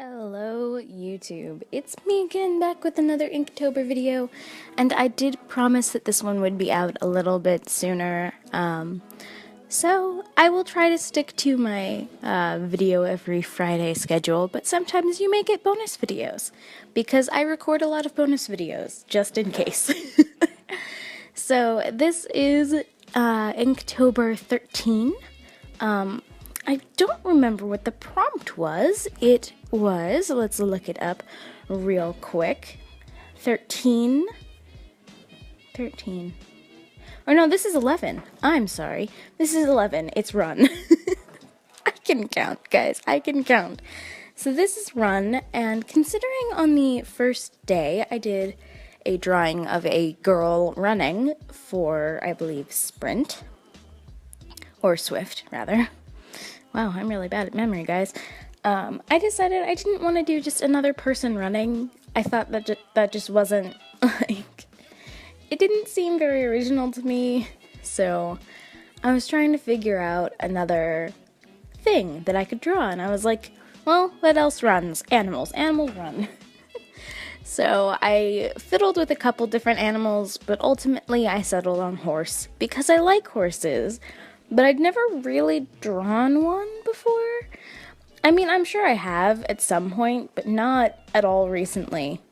Hello YouTube, it's me again back with another Inktober video, and I did promise that this one would be out a little bit sooner, so I will try to stick to my video every Friday schedule, but sometimes you may get bonus videos, because I record a lot of bonus videos, just in case. So this is Inktober 13. I don't remember what the prompt was. It was, let's look it up real quick, 13. Oh no, this is 11. I'm sorry. This is 11. It's run. I can count, guys. I can count. So this is run, and considering on the first day I did a drawing of a girl running for, I believe, sprint. Or swift, rather. Wow, I'm really bad at memory, guys. I decided I didn't want to do just another person running. I thought that just wasn't, like, it didn't seem very original to me, so I was trying to figure out another thing that I could draw, and I was like, well, what else runs? Animals. Animals run. So I fiddled with a couple different animals, but ultimately I settled on horse, because I like horses. But I'd never really drawn one before. I mean, I'm sure I have at some point, but not at all recently.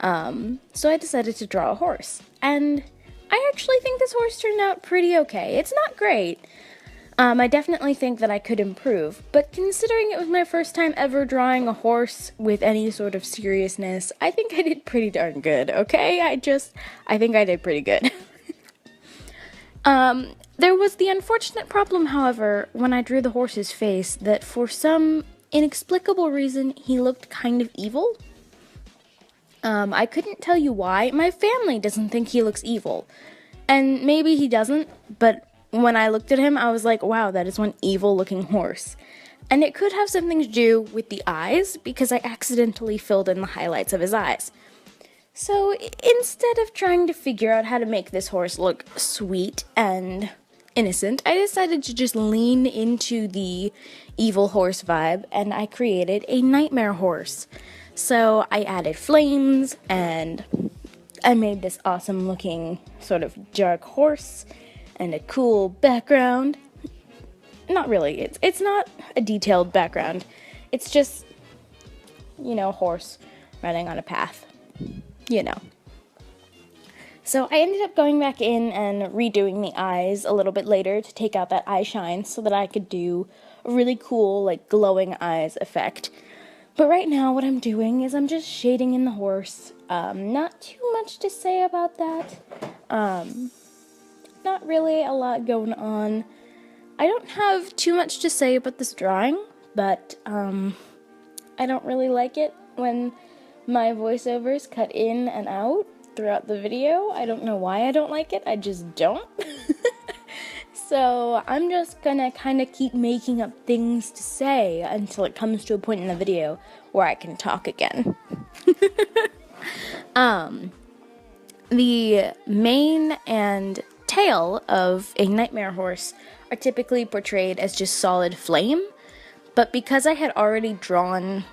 So I decided to draw a horse. And I actually think this horse turned out pretty okay. It's not great. I definitely think that I could improve. But considering it was my first time ever drawing a horse with any sort of seriousness, I think I did pretty darn good, okay? I think I did pretty good. There was the unfortunate problem, however, when I drew the horse's face, that for some inexplicable reason, he looked kind of evil. I couldn't tell you why. My family doesn't think he looks evil. And maybe he doesn't, but when I looked at him, I was like, wow, that is one evil-looking horse. And it could have something to do with the eyes, because I accidentally filled in the highlights of his eyes. So instead of trying to figure out how to make this horse look sweet and innocent, I decided to just lean into the evil horse vibe, and I created a nightmare horse. So I added flames, and I made this awesome looking sort of dark horse and a cool background. Not really, it's not a detailed background. It's just, you know, horse running on a path. You know. So I ended up going back in and redoing the eyes a little bit later to take out that eye shine so that I could do a really cool, like, glowing eyes effect. But right now what I'm doing is I'm just shading in the horse. Not too much to say about that. Not really a lot going on. I don't have too much to say about this drawing, but I don't really like it when my voiceovers cut in and out throughout the video. I don't know why I don't like it, I just don't. So I'm just gonna kind of keep making up things to say until it comes to a point in the video where I can talk again. The mane and tail of a nightmare horse are typically portrayed as just solid flame, but because I had already drawn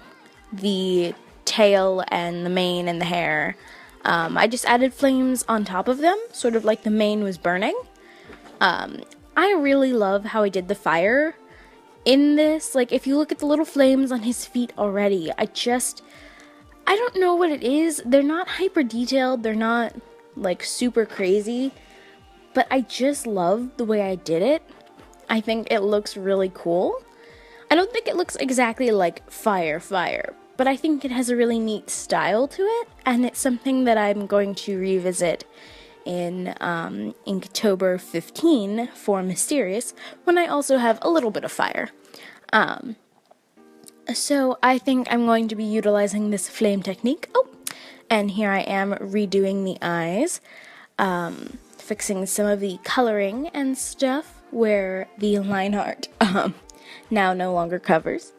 the tail and the mane and the hair, I just added flames on top of them, sort of like the mane was burning. I really love how I did the fire in this. Like, if you look at the little flames on his feet already, I don't know what it is. They're not hyper detailed, they're not, like, super crazy, but I just love the way I did it. I think it looks really cool. I don't think it looks exactly like fire, but I think it has a really neat style to it, and it's something that I'm going to revisit in Inktober 15 for Mysterious, when I also have a little bit of fire. So I think I'm going to be utilizing this flame technique. Oh, and here I am redoing the eyes, fixing some of the coloring and stuff where the line art now no longer covers.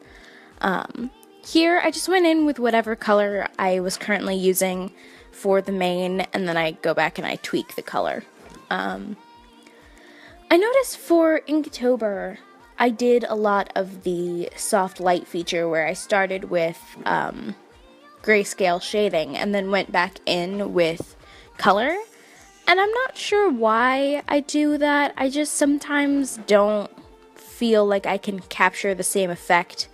Here, I just went in with whatever color I was currently using for the mane, and then I go back and I tweak the color. I noticed for Inktober, I did a lot of the soft light feature where I started with grayscale shading and then went back in with color. And I'm not sure why I do that. I just sometimes don't feel like I can capture the same effect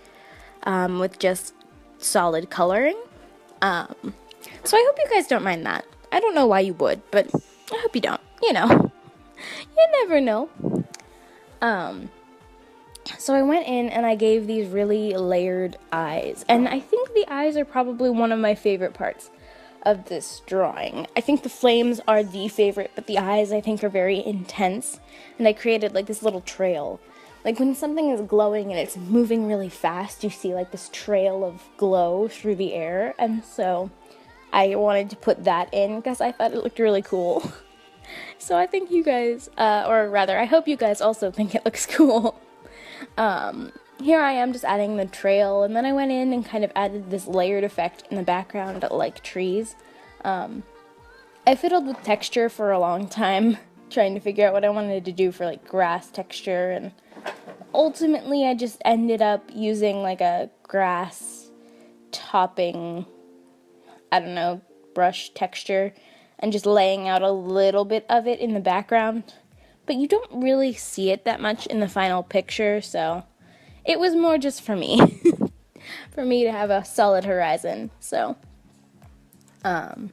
with just solid coloring. So I hope you guys don't mind that. I don't know why you would, but I hope you don't. You know, you never know. So I went in and I gave these really layered eyes. And I think the eyes are probably one of my favorite parts of this drawing. I think the flames are the favorite, but the eyes I think are very intense. And I created like this little trail. Like when something is glowing and it's moving really fast, you see like this trail of glow through the air. And so I wanted to put that in because I thought it looked really cool. So I think you guys, or rather, I hope you guys also think it looks cool. Here I am just adding the trail, and then I went in and kind of added this layered effect in the background like trees. I fiddled with texture for a long time, trying to figure out what I wanted to do for like grass texture, and ultimately I just ended up using like a grass topping, I don't know, brush texture, and just laying out a little bit of it in the background. But you don't really see it that much in the final picture, so it was more just for me. For me to have a solid horizon. So, I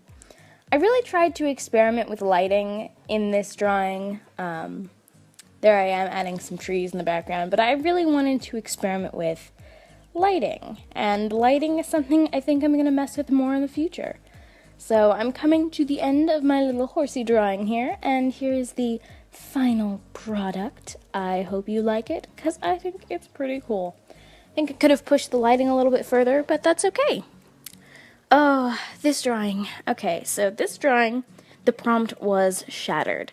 really tried to experiment with lighting in this drawing. There I am adding some trees in the background, but I really wanted to experiment with lighting. And lighting is something I think I'm going to mess with more in the future. So I'm coming to the end of my little horsey drawing here, and here is the final product. I hope you like it, because I think it's pretty cool. I think I could have pushed the lighting a little bit further, but that's okay. Oh, this drawing. Okay, so this drawing, the prompt was shattered.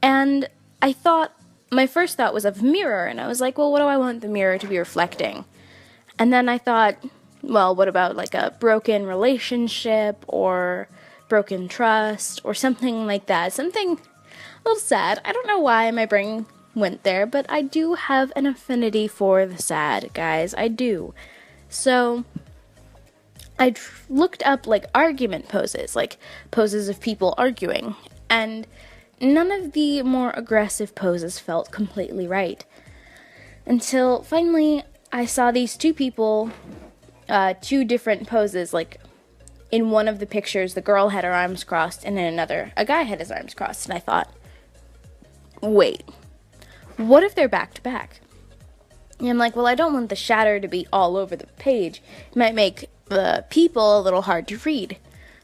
And I thought, my first thought was of mirror, and I was like, well, what do I want the mirror to be reflecting? And then I thought, well, what about like a broken relationship or broken trust or something like that? Something a little sad. I don't know why my brain went there, but I do have an affinity for the sad, guys. I do. So I looked up like argument poses, like poses of people arguing, and none of the more aggressive poses felt completely right. Until finally I saw these two people, two different poses, like in one of the pictures the girl had her arms crossed and in another a guy had his arms crossed, and I thought, wait, what if they're back to back? And I'm like, well, I don't want the shatter to be all over the page. It might make the people a little hard to read.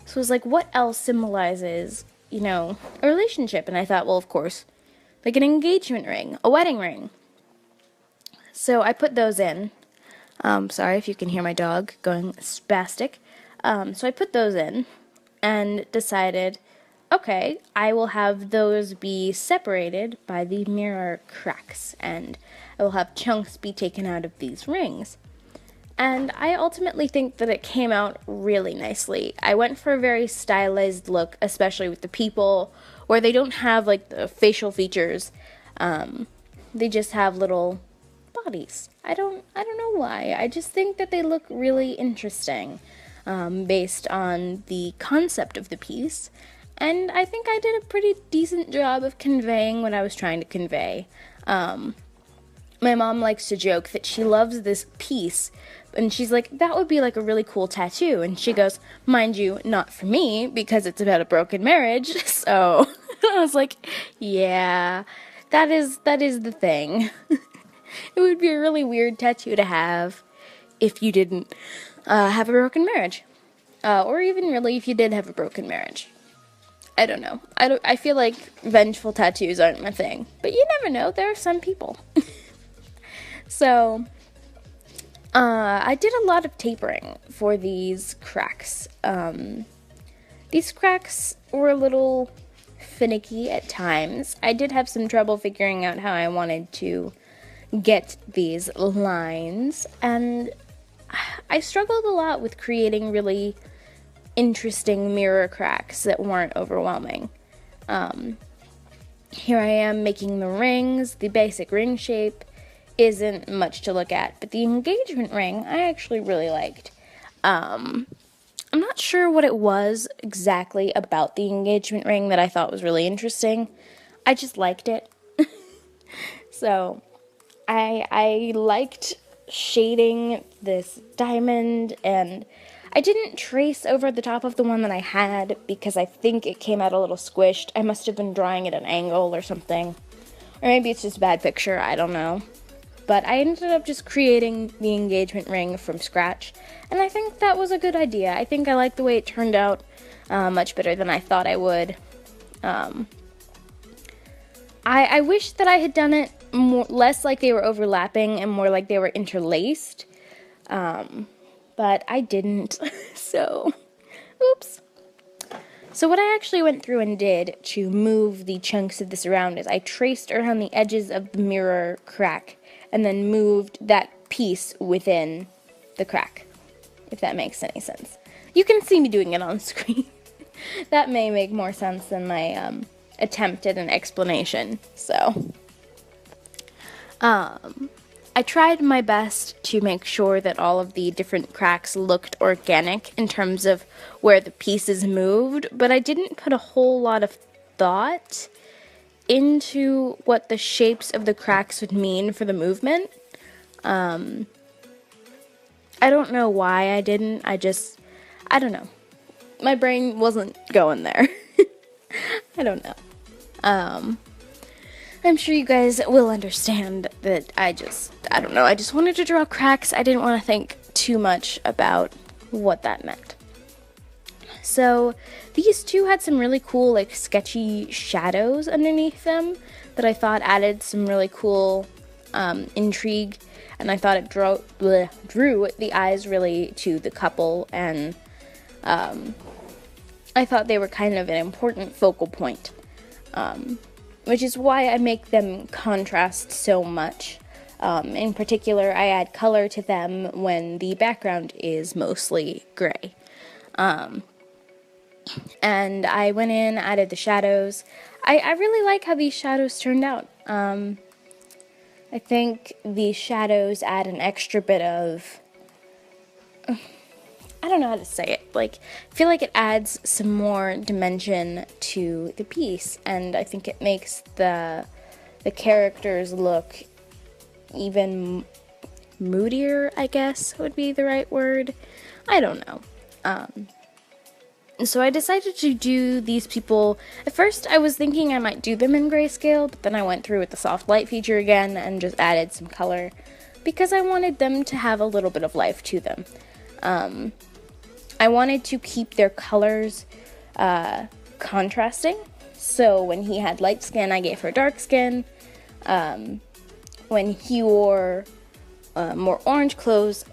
So I was like, what else symbolizes, a relationship? And I thought, well, of course, like an engagement ring, a wedding ring. So I put those in. Sorry if you can hear my dog going spastic. So I put those in and decided, okay, I will have those be separated by the mirror cracks, and I will have chunks be taken out of these rings. And I ultimately think that it came out really nicely. I went for a very stylized look, especially with the people, where they don't have like the facial features. They just have little bodies. I don't know why. I just think that they look really interesting, based on the concept of the piece. And I think I did a pretty decent job of conveying what I was trying to convey. My mom likes to joke that she loves this piece, and she's like, that would be like a really cool tattoo. And she goes, mind you, not for me, because it's about a broken marriage. So I was like, yeah, that is the thing. It would be a really weird tattoo to have if you didn't have a broken marriage. Or even really if you did have a broken marriage. I don't know. I feel like vengeful tattoos aren't my thing. But you never know. There are some people. So, I did a lot of tapering for these cracks. These cracks were a little finicky at times. I did have some trouble figuring out how I wanted to get these lines. And I struggled a lot with creating really interesting mirror cracks that weren't overwhelming. Here I am making the rings, the basic ring shape. isn't much to look at, but the engagement ring I actually really liked. I'm not sure what it was exactly about the engagement ring that I thought was really interesting. I just liked it. So I liked shading this diamond, and I didn't trace over the top of the one that I had because I think it came out a little squished. I must have been drawing at an angle or something. Or maybe it's just a bad picture, I don't know. But I ended up just creating the engagement ring from scratch, and I think that was a good idea. I think I like the way it turned out much better than I thought I would. I wish that I had done it less like they were overlapping and more like they were interlaced, but I didn't, so oops. So what I actually went through and did to move the chunks of this around is I traced around the edges of the mirror crack and then moved that piece within the crack, if that makes any sense. You can see me doing it on screen. That may make more sense than my attempt at an explanation. So, I tried my best to make sure that all of the different cracks looked organic in terms of where the pieces moved, but I didn't put a whole lot of thought into what the shapes of the cracks would mean for the movement. I don't know why I didn't. I don't know. My brain wasn't going there. I don't know. I'm sure you guys will understand that I don't know, I just wanted to draw cracks. I didn't want to think too much about what that meant. So these two had some really cool, like, sketchy shadows underneath them that I thought added some really cool intrigue, and I thought it drew the eyes really to the couple, and I thought they were kind of an important focal point, which is why I make them contrast so much. In particular, I add color to them when the background is mostly gray. And I went in, added the shadows. I really like how these shadows turned out. I think the shadows add an extra bit of, I don't know how to say it, like, I feel like it adds some more dimension to the piece, and I think it makes the characters look even moodier, I guess would be the right word. I don't know. So I decided to do these people. At first I was thinking I might do them in grayscale, but then I went through with the soft light feature again and just added some color because I wanted them to have a little bit of life to them. I wanted to keep their colors contrasting. So when he had light skin, I gave her dark skin. When he wore more orange clothes,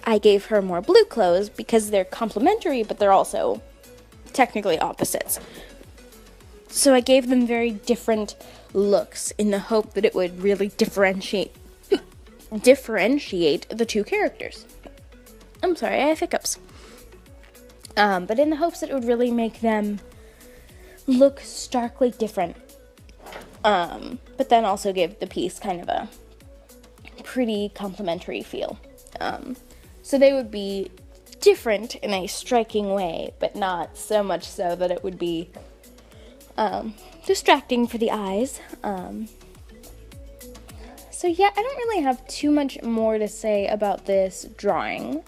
I gave her more blue clothes because they're complementary, but they're also technically opposites. So I gave them very different looks in the hope that it would really differentiate the two characters. I'm sorry, I have hiccups. But in the hopes that it would really make them look starkly different. But then also give the piece kind of a pretty complementary feel. So they would be different in a striking way, but not so much so that it would be distracting for the eyes. So yeah, I don't really have too much more to say about this drawing,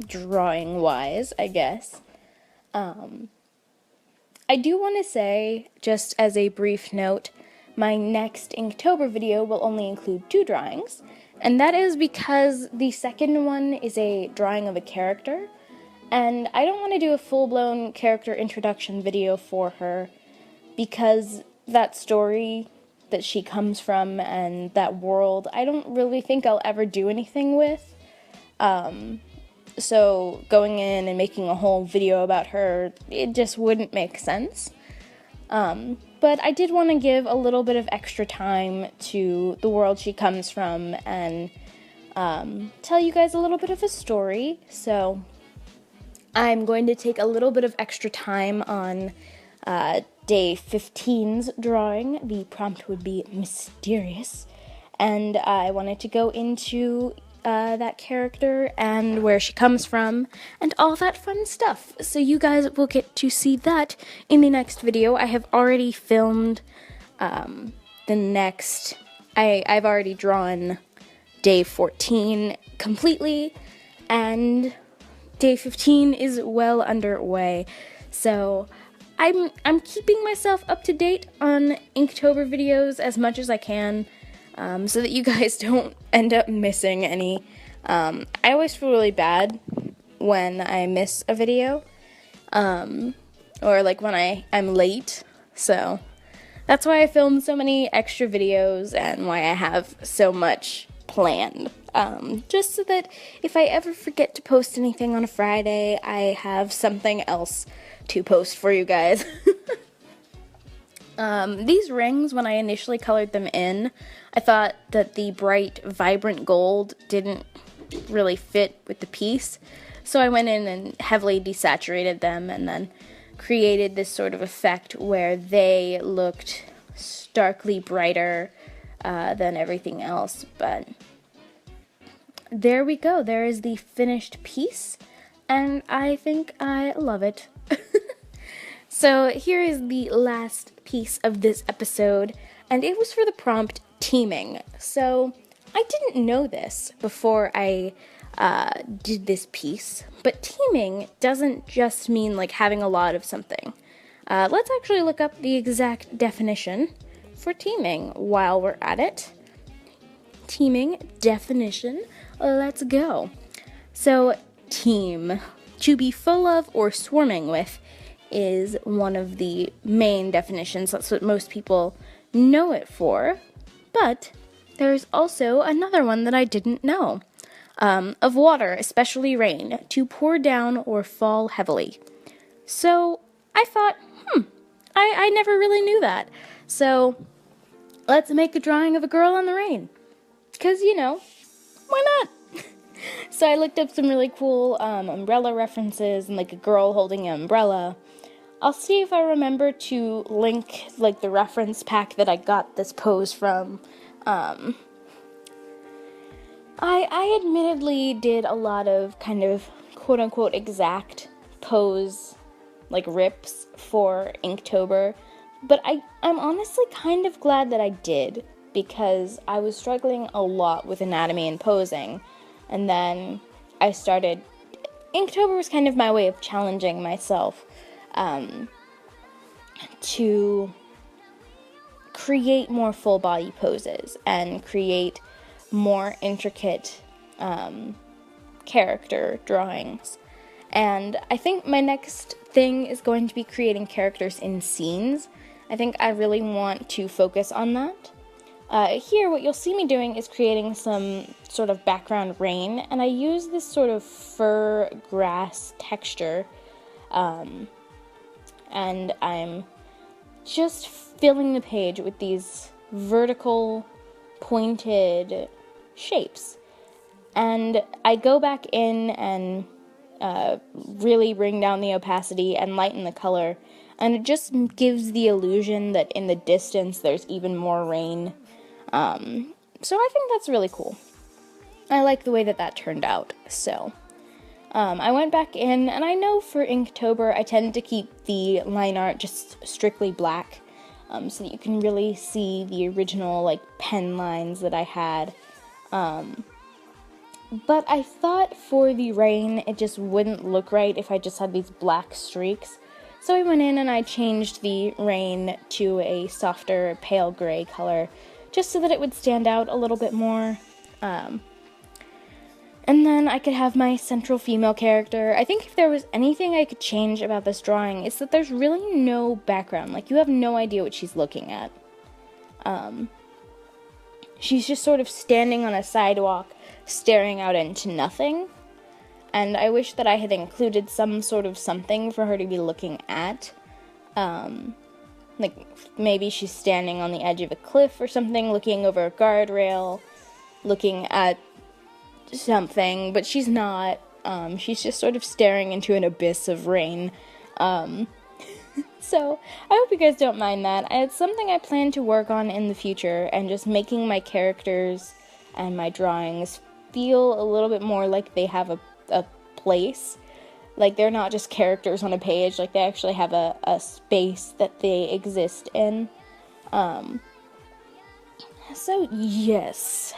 drawing-wise, I guess. I do want to say, just as a brief note, my next Inktober video will only include 2 drawings, and that is because the second one is a drawing of a character, and I don't want to do a full-blown character introduction video for her because that story that she comes from and that world, I don't really think I'll ever do anything with. So going in and making a whole video about her, it just wouldn't make sense. But I did want to give a little bit of extra time to the world she comes from and tell you guys a little bit of a story. So I'm going to take a little bit of extra time on day 15's drawing. The prompt would be mysterious. and I wanted to go into that character and where she comes from and all that fun stuff. So you guys will get to see that in the next video. I have already filmed the next... I've already drawn day 14 completely, and day 15 is well underway. So I'm keeping myself up to date on Inktober videos as much as I can, so that you guys don't end up missing any. I always feel really bad when I miss a video, or like when I'm late, so that's why I filmed so many extra videos and why I have so much planned. Just so that if I ever forget to post anything on a Friday, I have something else to post for you guys. These rings, when I initially colored them in, I thought that the bright, vibrant gold didn't really fit with the piece, so I went in and heavily desaturated them and then created this sort of effect where they looked starkly brighter than everything else. But there we go. There is the finished piece, and I think I love it. So here is the last piece of this episode, and it was for the prompt teaming. So I didn't know this before I did this piece, but teaming doesn't just mean like having a lot of something. Let's actually look up the exact definition for teaming while we're at it. Teaming definition, let's go. So team, to be full of or swarming with, is one of the main definitions. That's what most people know it for, but there's also another one that I didn't know. Of water, especially rain, to pour down or fall heavily. So I thought, I never really knew that. So let's make a drawing of a girl on the rain. Because, you know, why not? So I looked up some really cool umbrella references and like a girl holding an umbrella. I'll see if I remember to link like the reference pack that I got this pose from. I admittedly did a lot of kind of quote-unquote exact pose like rips for Inktober, but I'm honestly kind of glad that I did, because I was struggling a lot with anatomy and posing, and then I started... Inktober was kind of my way of challenging myself to create more full body poses and create more intricate character drawings. And I think my next thing is going to be creating characters in scenes. I think I really want to focus on that. Here, what you'll see me doing is creating some sort of background rain, and I use this sort of fir grass texture, and I'm just filling the page with these vertical, pointed shapes. And I go back in and really bring down the opacity and lighten the color, and it just gives the illusion that in the distance there's even more rain. So I think that's really cool. I like the way that turned out. So I went back in, and I know for Inktober I tend to keep the line art just strictly black, so that you can really see the original like pen lines that I had. But I thought for the rain it just wouldn't look right if I just had these black streaks. So I went in and I changed the rain to a softer pale gray color, just so that it would stand out a little bit more. And then I could have my central female character. I think if there was anything I could change about this drawing, it's that there's really no background. Like, you have no idea what she's looking at. She's just sort of standing on a sidewalk, staring out into nothing. And I wish that I had included some sort of something for her to be looking at. Like, maybe she's standing on the edge of a cliff or something, looking over a guardrail, looking at something, but she's not. She's just sort of staring into an abyss of rain. So, I hope you guys don't mind that. It's something I plan to work on in the future, and just making my characters and my drawings feel a little bit more like they have a place. Like, they're not just characters on a page, like, they actually have a space that they exist in. So, yes.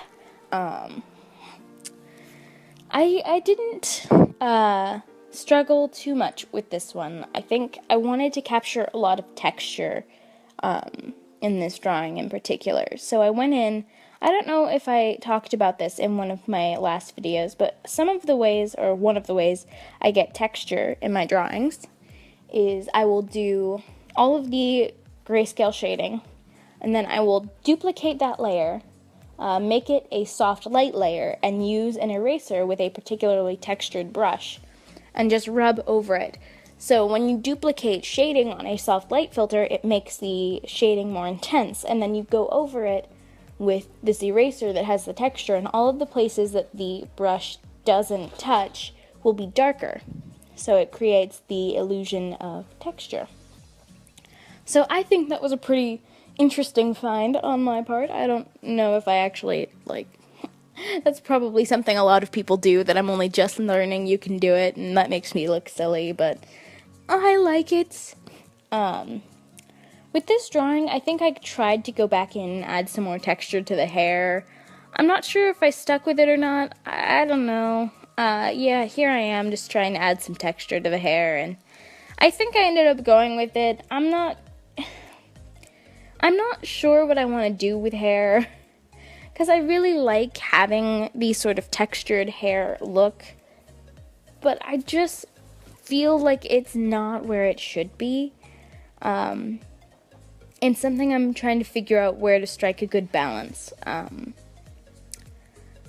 I didn't, struggle too much with this one. I think I wanted to capture a lot of texture, in this drawing in particular. So I went in, I don't know if I talked about this in one of my last videos, but some of the ways, or one of the ways I get texture in my drawings is I will do all of the grayscale shading, and then I will duplicate that layer, make it a soft light layer, and use an eraser with a particularly textured brush, and just rub over it. So when you duplicate shading on a soft light filter, it makes the shading more intense, and then you go over it with this eraser that has the texture, and all of the places that the brush doesn't touch will be darker. So it creates the illusion of texture. So I think that was a pretty interesting find on my part. I don't know if I actually, that's probably something a lot of people do, that I'm only just learning you can do it, and that makes me look silly, but I like it. With this drawing, I think I tried to go back in and add some more texture to the hair. I'm not sure if I stuck with it or not. I don't know. Yeah, here I am just trying to add some texture to the hair, and I think I ended up going with it. I'm not sure what I want to do with hair, because I really like having the sort of textured hair look, but I just feel like it's not where it should be. And something I'm trying to figure out where to strike a good balance.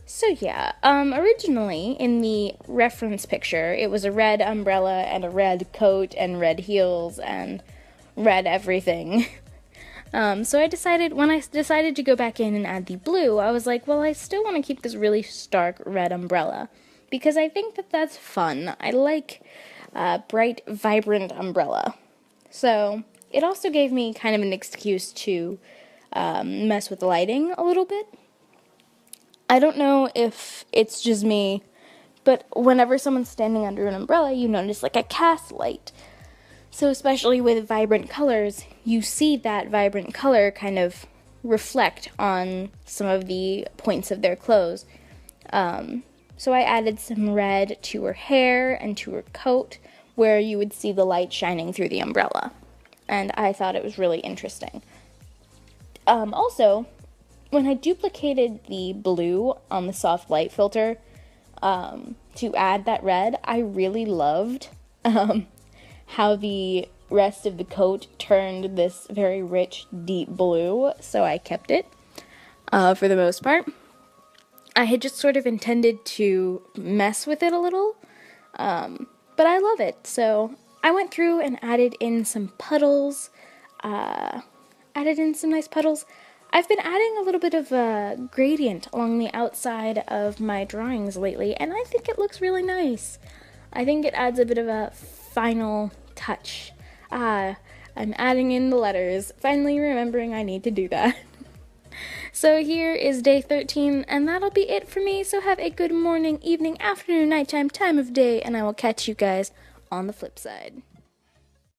So yeah, originally in the reference picture, it was a red umbrella and a red coat and red heels and red everything. So when I decided to go back in and add the blue, I was like, well, I still want to keep this really stark red umbrella, because I think that that's fun. I like bright, vibrant umbrella. So it also gave me kind of an excuse to mess with the lighting a little bit. I don't know if it's just me, but whenever someone's standing under an umbrella, you notice like a cast light. So especially with vibrant colors, you see that vibrant color kind of reflect on some of the points of their clothes. So I added some red to her hair and to her coat, where you would see the light shining through the umbrella. And I thought it was really interesting. Also, when I duplicated the blue on the soft light filter to add that red, I really loved how the rest of the coat turned this very rich, deep blue, so I kept it for the most part. I had just sort of intended to mess with it a little, but I love it, so I went through and added in some puddles, added in some nice puddles. I've been adding a little bit of a gradient along the outside of my drawings lately, and I think it looks really nice. I think it adds a bit of a final touch. I'm adding in the letters, finally remembering I need to do that. So here is day 13, and that'll be it for me, so have a good morning, evening, afternoon, nighttime, time of day, and I will catch you guys on the flip side.